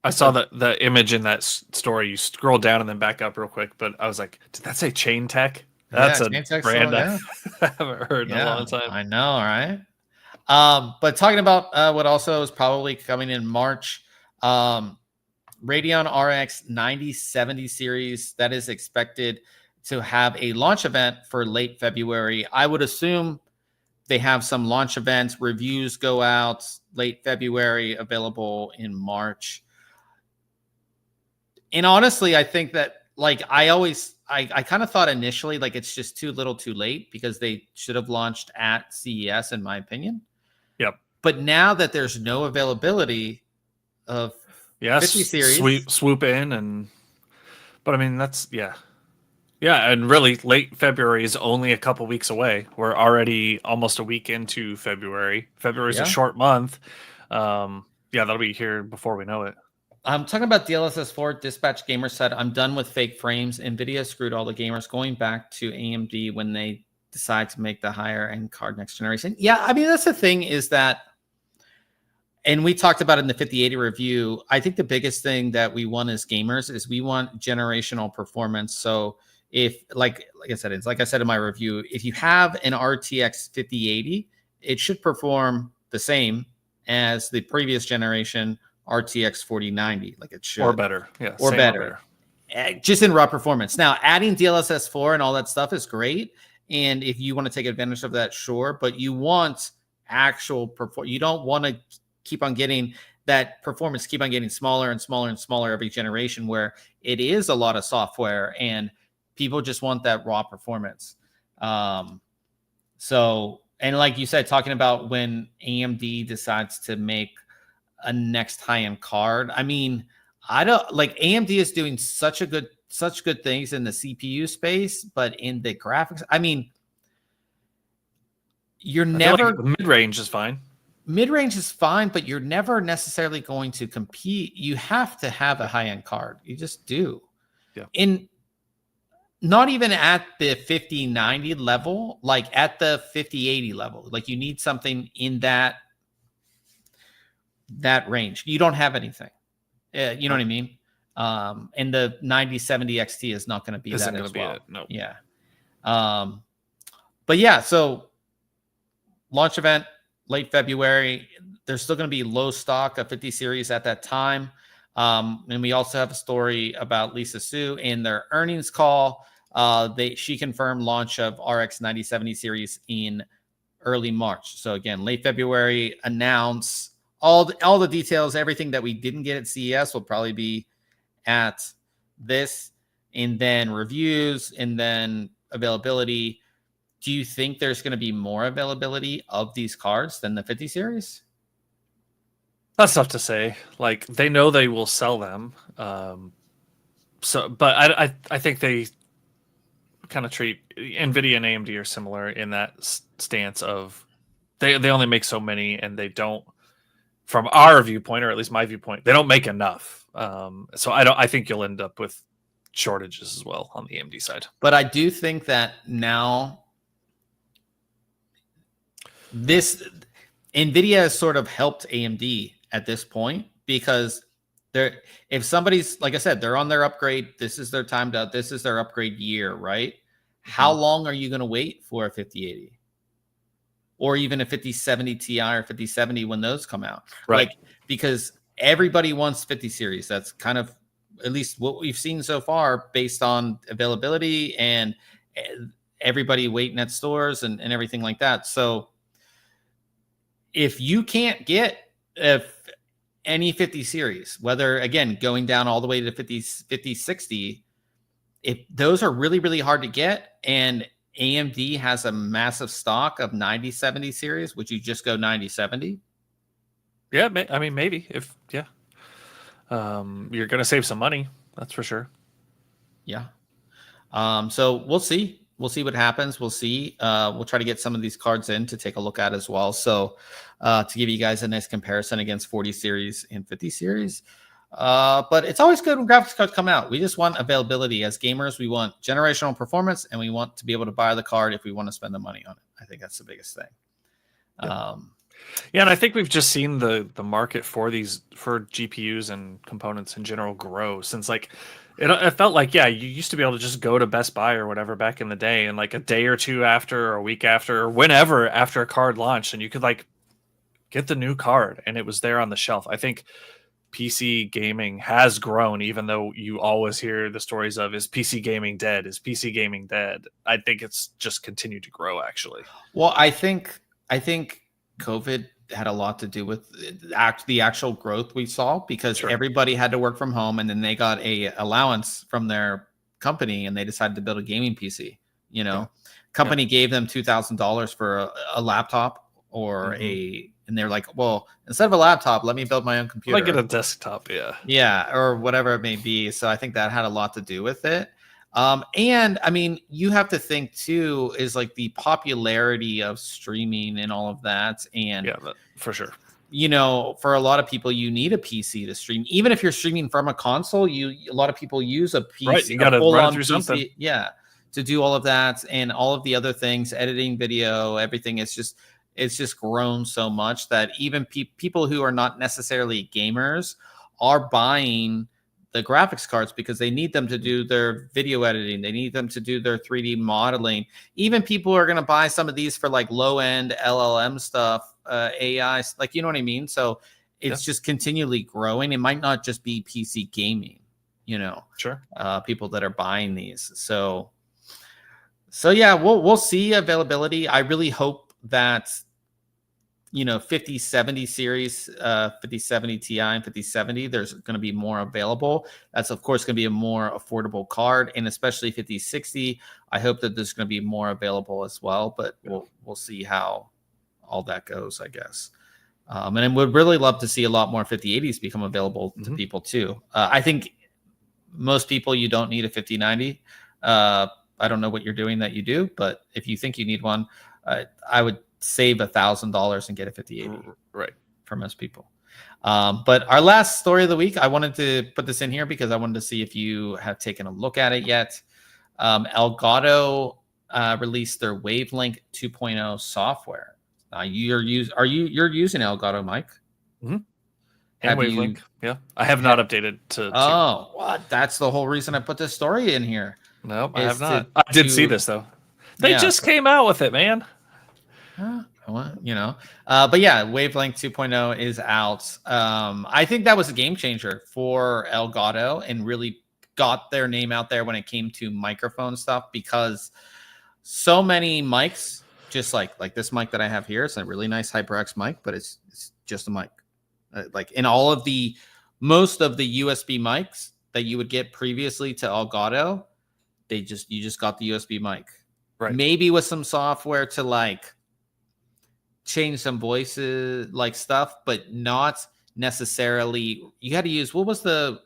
I saw the image in that story. You scroll down and then back up real quick, but I was like, did that say Chain Tech? That's a brand I haven't heard in a long time.
I know, right? But talking about what also is probably coming in March, Radeon RX 9070 series that is expected to have a launch event for late February. I would assume they have some launch events. Reviews go out late February, available in March. And honestly, I think that like I kind of thought initially like it's just too little too late because they should have launched at CES, in my opinion.
Yep.
But now that there's no availability of 50 series,
swoop in but I mean that's yeah, and really late February is only a couple weeks away. We're already almost a week into February. February is a short month. That'll be here before we know it.
I'm talking about DLSS 4. Dispatch Gamer said, I'm done with fake frames. NVIDIA screwed all the gamers, going back to AMD when they decide to make the higher end card next generation. Yeah, I mean, that's the thing is that, and we talked about it in the 5080 review, I think the biggest thing that we want as gamers is we want generational performance. So if, like I said, it's like I said in my review, if you have an RTX 5080, it should perform the same as the previous generation RTX 4090, like it should,
or better, yeah,
or better, just in raw performance. Now, adding DLSS 4 and all that stuff is great, and if you want to take advantage of that, sure. But you want actual performance. You don't want to keep on getting that performance, keep on getting smaller and smaller and smaller every generation, where it is a lot of software and people just want that raw performance. So, and like you said, talking about when AMD decides to make a next high-end card. I mean, I don't like AMD is doing such good things in the CPU space, but in the graphics, I mean, you're never
like mid-range is fine.
Mid-range is fine, but you're never necessarily going to compete. You have to have a high-end card. You just do.
Yeah.
In not even at the 5090 level, like at the 5080 level, like you need something in that range. You don't have anything. You know what I mean? And the 9070 XT is not going to be that as well.
No.
Yeah. But yeah, so launch event late February. There's still going to be low stock of 50 series at that time. And we also have a story about Lisa Su in their earnings call. She confirmed launch of RX 9070 series in early March. So again, late February, announce all the details. Everything that we didn't get at CES will probably be at this, and then reviews, and then availability. Do you think there's going to be more availability of these cards than the 50 series?
That's tough to say. Like, they know they will sell them. But I think they kind of treat NVIDIA and AMD are similar in that stance of they only make so many, and they don't, from our viewpoint, or at least my viewpoint, they don't make enough. So I think you'll end up with shortages as well on the AMD side.
But I do think that now this NVIDIA has sort of helped AMD at this point, because if somebody's, like I said, they're on their upgrade, this is their time to, this is their upgrade year, right? Mm-hmm. How long are you going to wait for a 5080? Or even a 5070 Ti or 5070 when those come out?
Right.
Like, because everybody wants 50 series. That's kind of at least what we've seen so far based on availability and everybody waiting at stores and everything like that. So if you can't get any 50 series, whether, again, going down all the way to 50, 60, if those are really, really hard to get, and AMD has a massive stock of 9070 series, would you just go 9070?
Yeah, I mean, maybe if you're going to save some money, that's for sure.
Yeah. So we'll see. We'll see what happens. We'll see. We'll try to get some of these cards in to take a look at as well. So to give you guys a nice comparison against 40 series and 50 series. But it's always good when graphics cards come out. We just want availability. As gamers, we want generational performance, and we want to be able to buy the card if we want to spend the money on it. I think that's the biggest thing.
Yeah, and I think we've just seen the market for GPUs and components in general grow since like it felt like you used to be able to just go to Best Buy or whatever back in the day, and like a day or two after or a week after or whenever after a card launched, and you could like get the new card and it was there on the shelf. I think PC gaming has grown, even though you always hear the stories of is PC gaming dead? Is PC gaming dead? I think it's just continued to grow actually.
Well, I think COVID had a lot to do with the actual growth we saw because everybody had to work from home, and then they got a allowance from their company and they decided to build a gaming PC. You know, company gave them $2,000 for a laptop or and they're like, well, instead of a laptop, let me build my own computer.
Like get a desktop,
yeah, or whatever it may be. So I think that had a lot to do with it. And I mean, you have to think too, is like the popularity of streaming and all of that. And
for sure,
you know, for a lot of people, you need a PC to stream. Even if you're streaming from a console, a lot of people use a PC.
Right, you got to run through
PC,
something.
Yeah, to do all of that and all of the other things, editing video, everything. It's just grown so much that even people who are not necessarily gamers are buying the graphics cards because they need them to do their video editing. They need them to do their 3D modeling. Even people are going to buy some of these for like low end LLM stuff, AI, like, you know what I mean? So it's just continually growing. It might not just be PC gaming, you know, people that are buying these. So yeah, we'll see availability. I really hope that, you know, 5070 series, 5070 Ti and 5070, there's going to be more available. That's of course going to be a more affordable card, and especially 5060. I hope that there's going to be more available as well, but we'll see how all that goes, I guess. And I would really love to see a lot more 5080s become available to people too. I think most people, you don't need a 5090. I don't know what you're doing that you do, but if you think you need one, I would save $1,000 and get a 5080 for most people. But our last story of the week, I wanted to put this in here because I wanted to see if you have taken a look at it yet. Elgato released their Wavelength 2.0 software. You're using Elgato, Mike?
And Wavelength, I have not updated to.
Oh, well, that's the whole reason I put this story in here.
No, I have not. I did see this though. They just came out with it, man.
Well, you know, but yeah, Wavelength 2.0 is out. I think that was a game changer for Elgato and really got their name out there when it came to microphone stuff, because so many mics, just like this mic that I have here, it's a really nice HyperX mic, but it's just a mic. Like in most of the USB mics that you would get previously to Elgato, you just got the USB mic, maybe with some software to like change some voices like stuff, but not necessarily. You had to use, what was the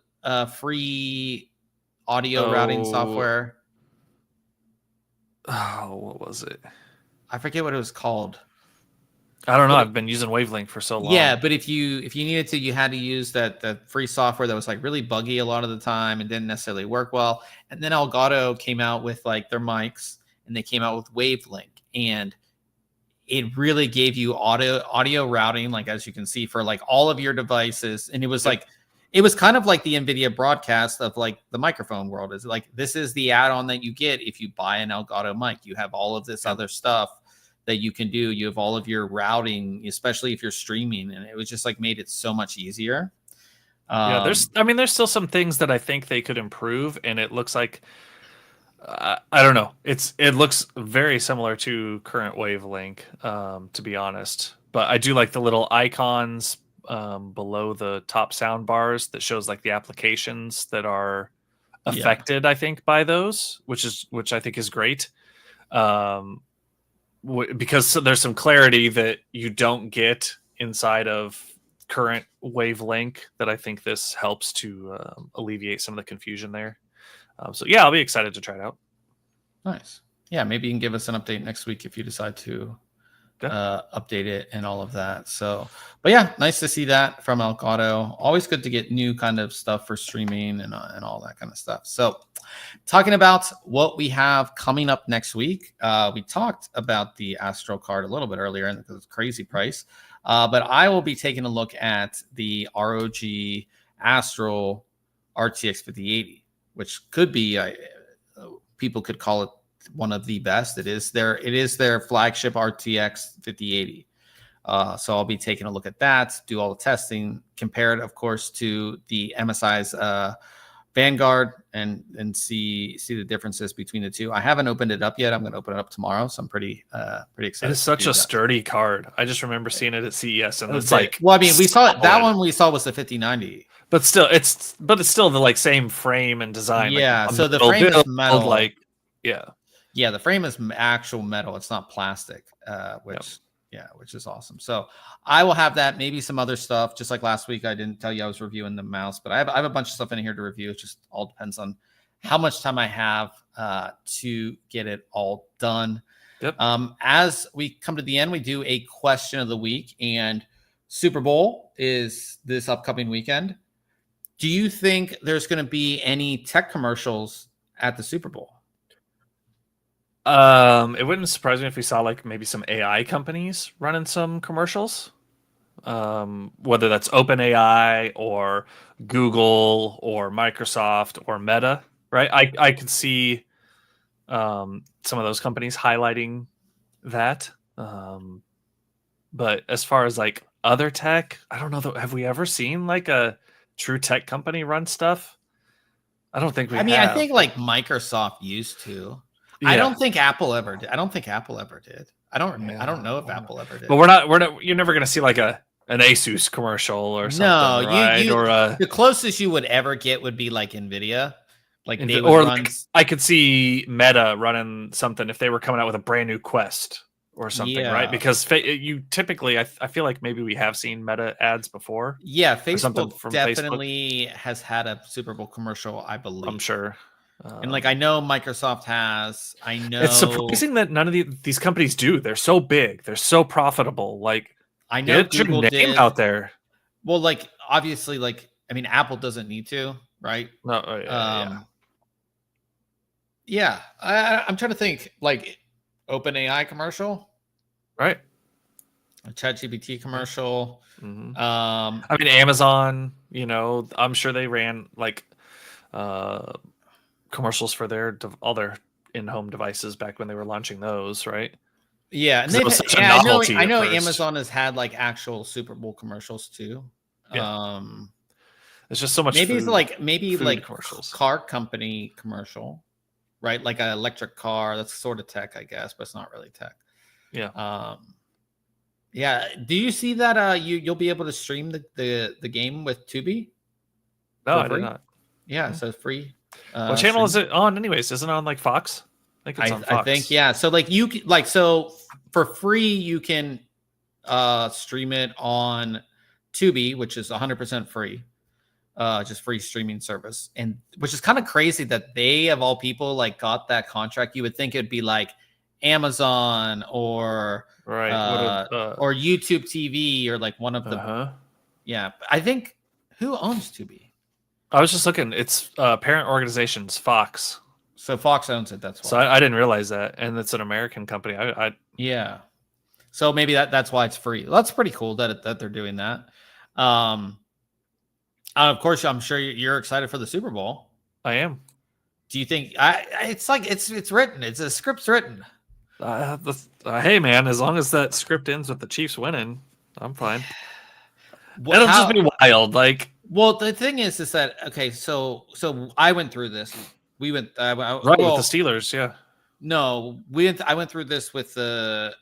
free audio routing software?
Oh, what was it?
I forget what it was called.
I don't know. I've been using Wavelength for so long.
Yeah, but if you needed to, you had to use that free software that was like really buggy a lot of the time and didn't necessarily work well. And then Elgato came out with like their mics, and they came out with Wavelength, and it really gave you audio routing, like as you can see, for like all of your devices. And it was like, it was kind of like the NVIDIA broadcast of like the microphone world. Is like, this is the add-on that you get if you buy an Elgato mic. You have all of this other stuff that you can do. You have all of your routing, especially if you're streaming, and it was just like made it so much easier.
There's still some things that I think they could improve, and it looks like I don't know. It looks very similar to current Wavelength, to be honest. But I do like the little icons below the top sound bars that shows like the applications that are affected. I think by those, which I think is great. Because there's some clarity that you don't get inside of current Wavelength that I think this helps to alleviate some of the confusion there. So yeah, I'll be excited to try it out.
Nice. Yeah, maybe you can give us an update next week if you decide to update it and all of that. So, but yeah, nice to see that from Elgato. Always good to get new kind of stuff for streaming and all that kind of stuff. So, talking about what we have coming up next week, we talked about the Astro card a little bit earlier, and the crazy price. But I will be taking a look at the ROG Astral RTX 5080, which could be, people could call it one of the best. It is their flagship RTX 5080. So I'll be taking a look at that, do all the testing, compare it, of course, to the MSI's Vanguard, and see the differences between the two. I haven't opened it up yet. I'm going to open it up tomorrow, so I'm pretty excited.
It is such a sturdy card. I just remember seeing it at CES, and it's like,
well, I mean, we saw that one. We saw was the 5090,
but still, it's still the like same frame and design.
Yeah,
like,
so the frame is metal.
Like, yeah,
the frame is actual metal. It's not plastic, which. Yeah, which is awesome. So I will have that, maybe some other stuff. Just like last week, I didn't tell you I was reviewing the mouse, but I have a bunch of stuff in here to review. It just all depends on how much time I have to get it all done.
Yep.
As we come to the end, we do a question of the week, and Super Bowl is this upcoming weekend. Do you think there's going to be any tech commercials at the Super Bowl?
It wouldn't surprise me if we saw like maybe some AI companies running some commercials, whether that's OpenAI or Google or Microsoft or Meta, right? I could see some of those companies highlighting that. But as far as like other tech, I don't know. Have we ever seen like a true tech company run stuff? I don't think we have.
I think like Microsoft used to. Yeah. I don't think Apple ever did. I don't know if Apple ever did.
But we're not. You're never going to see like an ASUS commercial or something, right? Or
the closest you would ever get would be like NVIDIA, like
I could see Meta running something if they were coming out with a brand new Quest or something, right? Because you typically, I feel like maybe we have seen Meta ads before.
Yeah, Facebook definitely has had a Super Bowl commercial, I believe.
I'm sure.
And like I know Microsoft has. I know
it's surprising that none of these companies do. They're so big. They're so profitable. Like
I know
get your name out there.
Well, like obviously, like I mean, Apple doesn't need to, right?
No.
Yeah. I'm trying to think. Like OpenAI commercial,
right?
A ChatGPT commercial.
Mm-hmm. I mean, Amazon. You know, I'm sure they ran like commercials for all their in-home devices back when they were launching those, right?
Yeah, and I know Amazon has had like actual Super Bowl commercials too.
Yeah. It's just so much.
Maybe it's like
commercials.
Car company commercial, right? Like an electric car. That's sort of tech, I guess, but it's not really tech.
Yeah.
Yeah. Do you see that? You'll be able to stream the game with Tubi?
No, I did not.
Yeah, so free.
What channel is it on anyways? Isn't it on like Fox? I think it's on Fox.
I think, yeah. So like so for free, you can stream it on Tubi, which is 100% free. Just free streaming service. And which is kind of crazy that they, of all people, like got that contract. You would think it'd be like Amazon or or YouTube TV or like one of the yeah. I think who owns Tubi?
I was just looking. It's parent organizations, Fox.
So Fox owns it. That's why.
So I didn't realize that, and it's an American company.
Yeah. So maybe that's why it's free. That's pretty cool that they're doing that. Of course, I'm sure you're excited for the Super Bowl.
I am.
Do you think it's like it's written? It's a script's written.
Hey man, as long as that script ends with the Chiefs winning, I'm fine. It'll just be wild, like.
Well, the thing is that okay, so I went through this. We went
with the Steelers, yeah.
No, I went through this with the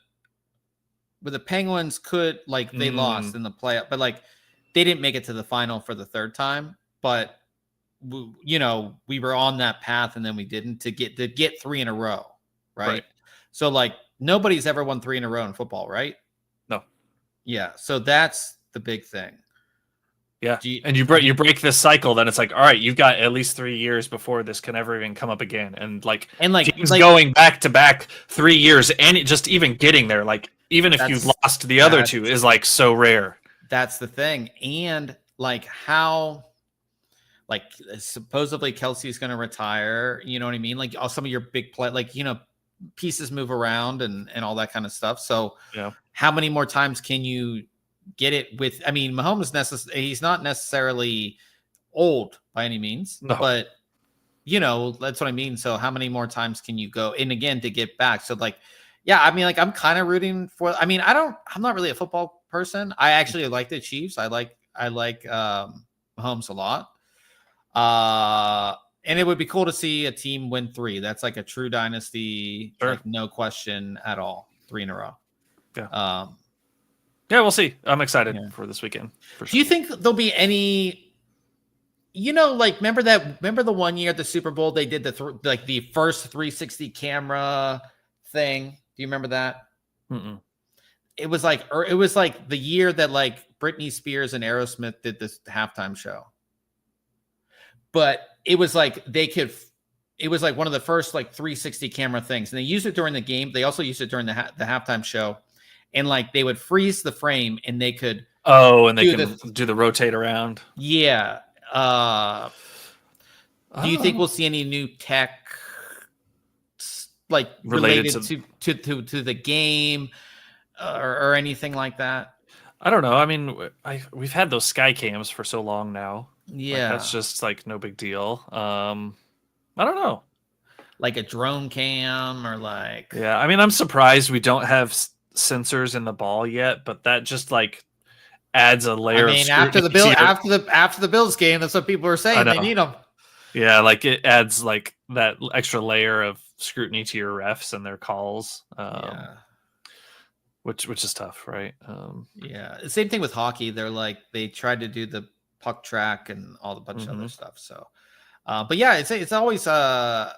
Penguins. They lost in the playoff, but like they didn't make it to the final for the third time. But we were on that path, and then we didn't to get 3 in a row, right? So like nobody's ever won 3 in a row in football, right?
No.
Yeah, so that's the big thing.
Yeah, and you break this cycle, then it's like, all right, you've got at least 3 years before this can ever even come up again, and teams going back to back 3 years, and just even getting there, like even if you've lost the other two, is like so rare.
That's the thing, and like how, like supposedly Kelsey's going to retire. You know what I mean? Like all some of your big pieces move around and all that kind of stuff. So
yeah,
how many more times can you get it with. I mean, Mahomes he's not necessarily old by any means, but that's what I mean. So how many more times can you go? And again, to get back. So like, yeah, I mean, like I'm kind of rooting for. I mean, I'm not really a football person. I actually like the Chiefs. I like Mahomes a lot. And it would be cool to see a team win 3. That's like a true dynasty, like no question at all. 3 in a row.
Yeah. Yeah, we'll see. I'm excited for this weekend. For sure.
Do you think there'll be any? Like remember the one year at the Super Bowl they did the first 360 camera thing? Do you remember that?
Mm-mm.
It was like the year that like Britney Spears and Aerosmith did this halftime show. But it was like it was like one of the first like 360 camera things, and they used it during the game. They also used it during the halftime show, and like they would freeze the frame, and they could
do the rotate around.
Yeah. Do you think we'll see any new tech like related to the game or anything like that?
I don't know. I mean, we've had those sky cams for so long now.
Yeah,
that's just like no big deal. I don't know,
like a drone cam or like.
Yeah, I mean, I'm surprised we don't have sensors in the ball yet, but that just like adds a layer. I mean,
after the Bills game, that's what people are saying. They need them.
Yeah, like it adds like that extra layer of scrutiny to your refs and their calls. Which is tough, right?
Yeah, same thing with hockey. They tried to do the puck track and all the bunch of other stuff. So, but yeah, it's always. Are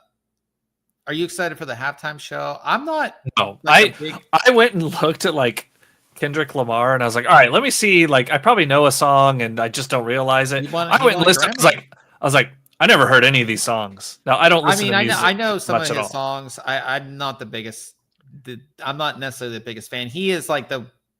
you excited for the halftime show? I'm not.
No, I went and looked at like Kendrick Lamar, and I was like, all right, let me see. Like, I probably know a song, and I just don't realize it. I went and listened. I was like, I never heard any of these songs. Now I don't listen to music.
I know some of his songs. I'm not the biggest. I'm not necessarily the biggest fan. He is like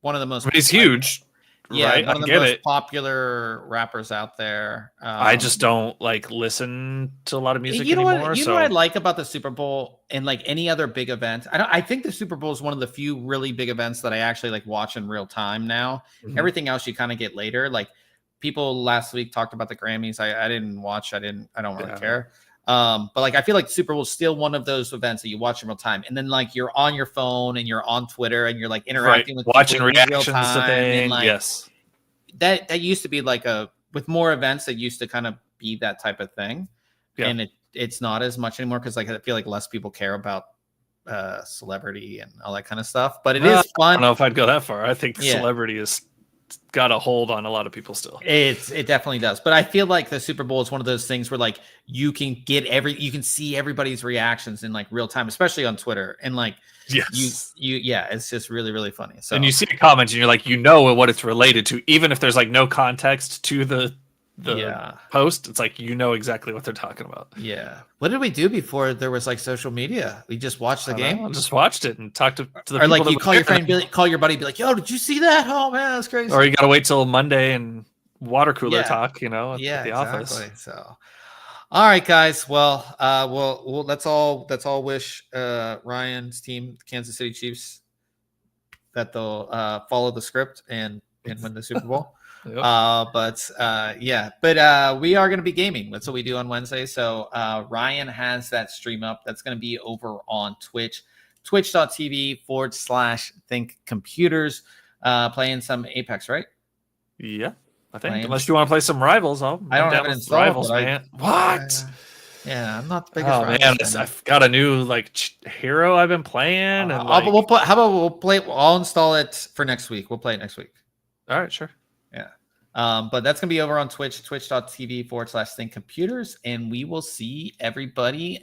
one of the most.
But he's huge.
Yeah,
right?
One of the most popular rappers out there.
I just don't like listen to a lot of music
anymore.
Know what
I like about the Super Bowl and like any other big event. I think the Super Bowl is one of the few really big events that I actually like watch in real time now. Mm-hmm. Everything else you kind of get later. Like people last week talked about the Grammys. I didn't watch. I don't really care. But like I feel like the Super Bowl is still one of those events that you watch in real time, and then like you're on your phone and you're on Twitter and you're like interacting with
watching
people
reactions
in real time.
To things.
And, like,
yes,
that used to be like with more events that used to kind of be that type of thing, and it's not as much anymore because like I feel like less people care about celebrity and all that kind of stuff. But it is fun.
I don't know if I'd go that far. I think celebrity is got a hold on a lot of people still.
It definitely does. But I feel like the Super Bowl is one of those things where like you can see everybody's reactions in like real time, especially on Twitter. And like it's just really, really funny. So
and you see a comment and you're like, what it's related to, even if there's like no context to the post. It's like exactly what they're talking about.
Yeah. What did we do before there was like social media? We just watched the game.
I just watched it and talked to the people.
Or like you call your friend, call your buddy, be like, "Yo, did you see that? Oh man, that's crazy."
Or you gotta wait till Monday and water cooler talk. At the office.
So, all right, guys. Well, let's all wish Ryan's team, Kansas City Chiefs, that they'll follow the script and win the Super Bowl. Yep. But we are going to be gaming. That's what we do on Wednesday. So Ryan has that stream up. That's going to be over on Twitch, twitch.tv/ThinkComputers, playing some Apex, right?
Yeah, I think. Unless you want to play some Rivals, I don't have it installed. Rivals, man. What?
Yeah, I'm not the biggest.
Oh man, I've got a new hero I've been playing, and
I'll install it for next week. We'll play it next week.
All right, sure.
Yeah. But that's going to be over on Twitch, twitch.tv/ThinkComputers. And we will see everybody